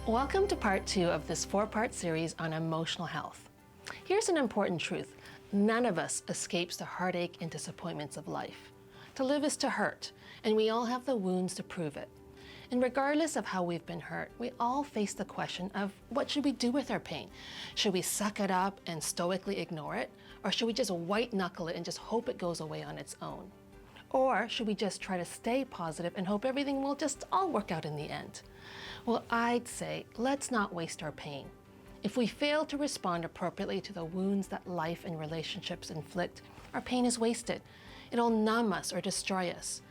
Welcome to part 2 of this 4-part series on emotional health. Here's an important truth. None of us escapes the heartache and disappointments of life. To live is to hurt, and we all have the wounds to prove it. And regardless of how we've been hurt, we all face the question of what should we do with our pain? Should we suck it up and stoically ignore it? Or should we just white knuckle it and just hope it goes away on its own? Or should we just try to stay positive and hope everything will just all work out in the end? Well, I'd say let's not waste our pain. If we fail to respond appropriately to the wounds that life and relationships inflict, our pain is wasted. It'll numb us or destroy us.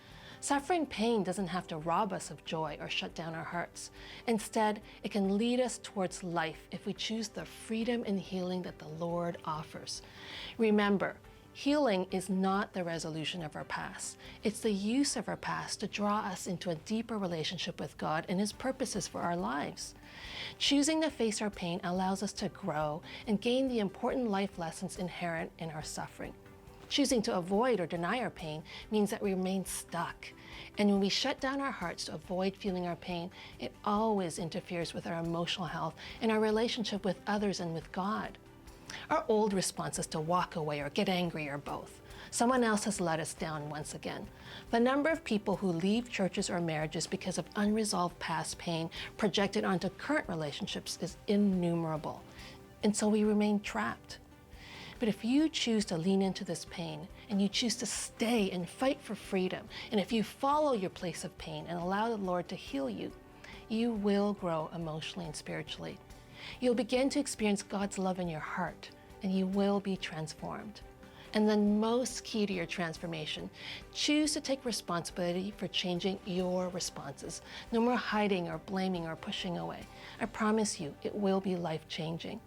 Suffering pain doesn't have to rob us of joy or shut down our hearts. Instead, it can lead us towards life if we choose the freedom and healing that the Lord offers. Remember, healing is not the resolution of our past. It's the use of our past to draw us into a deeper relationship with God and His purposes for our lives. Choosing to face our pain allows us to grow and gain the important life lessons inherent in our suffering. Choosing to avoid or deny our pain means that we remain stuck. And when we shut down our hearts to avoid feeling our pain, it always interferes with our emotional health and our relationship with others and with God. Our old response is to walk away or get angry or both. Someone else has let us down once again. The number of people who leave churches or marriages because of unresolved past pain projected onto current relationships is innumerable. And so we remain trapped. But if you choose to lean into this pain and you choose to stay and fight for freedom, and if you follow your place of pain and allow the Lord to heal you, you will grow emotionally and spiritually. You'll begin to experience God's love in your heart, and you will be transformed. And then most key to your transformation, choose to take responsibility for changing your responses. No more hiding or blaming or pushing away. I promise you, it will be life-changing.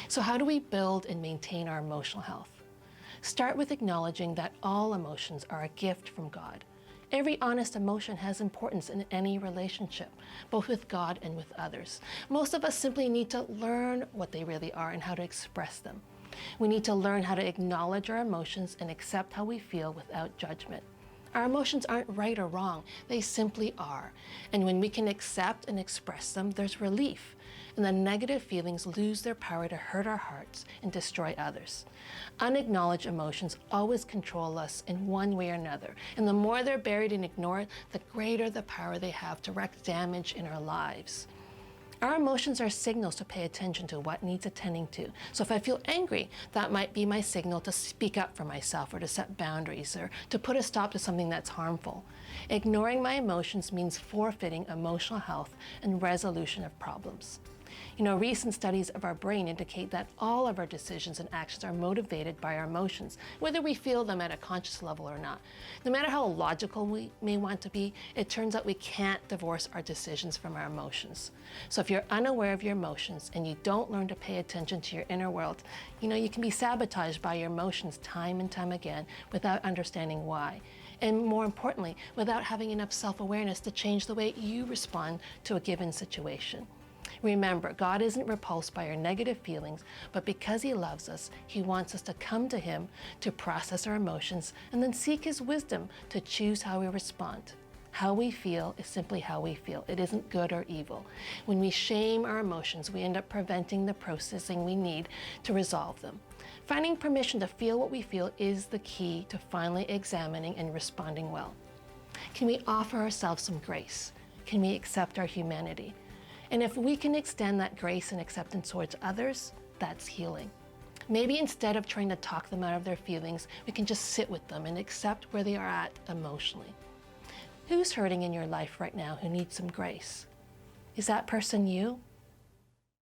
So how do we build and maintain our emotional health? Start with acknowledging that all emotions are a gift from God. Every honest emotion has importance in any relationship, both with God and with others. Most of us simply need to learn what they really are and how to express them. We need to learn how to acknowledge our emotions and accept how we feel without judgment. Our emotions aren't right or wrong, they simply are. And when we can accept and express them, there's relief. And the negative feelings lose their power to hurt our hearts and destroy others. Unacknowledged emotions always control us in one way or another. And the more they're buried and ignored, the greater the power they have to wreak damage in our lives. Our emotions are signals to pay attention to what needs attending to. So if I feel angry, that might be my signal to speak up for myself or to set boundaries or to put a stop to something that's harmful. Ignoring my emotions means forfeiting emotional health and resolution of problems. Recent studies of our brain indicate that all of our decisions and actions are motivated by our emotions, whether we feel them at a conscious level or not. No matter how logical we may want to be, it turns out we can't divorce our decisions from our emotions. So if you're unaware of your emotions and you don't learn to pay attention to your inner world, you can be sabotaged by your emotions time and time again without understanding why. And more importantly, without having enough self-awareness to change the way you respond to a given situation. Remember, God isn't repulsed by our negative feelings, but because He loves us, He wants us to come to Him to process our emotions and then seek His wisdom to choose how we respond. How we feel is simply how we feel. It isn't good or evil. When we shame our emotions, we end up preventing the processing we need to resolve them. Finding permission to feel what we feel is the key to finally examining and responding well. Can we offer ourselves some grace? Can we accept our humanity? And if we can extend that grace and acceptance towards others, that's healing. Maybe instead of trying to talk them out of their feelings, we can just sit with them and accept where they are at emotionally. Who's hurting in your life right now who needs some grace? Is that person you?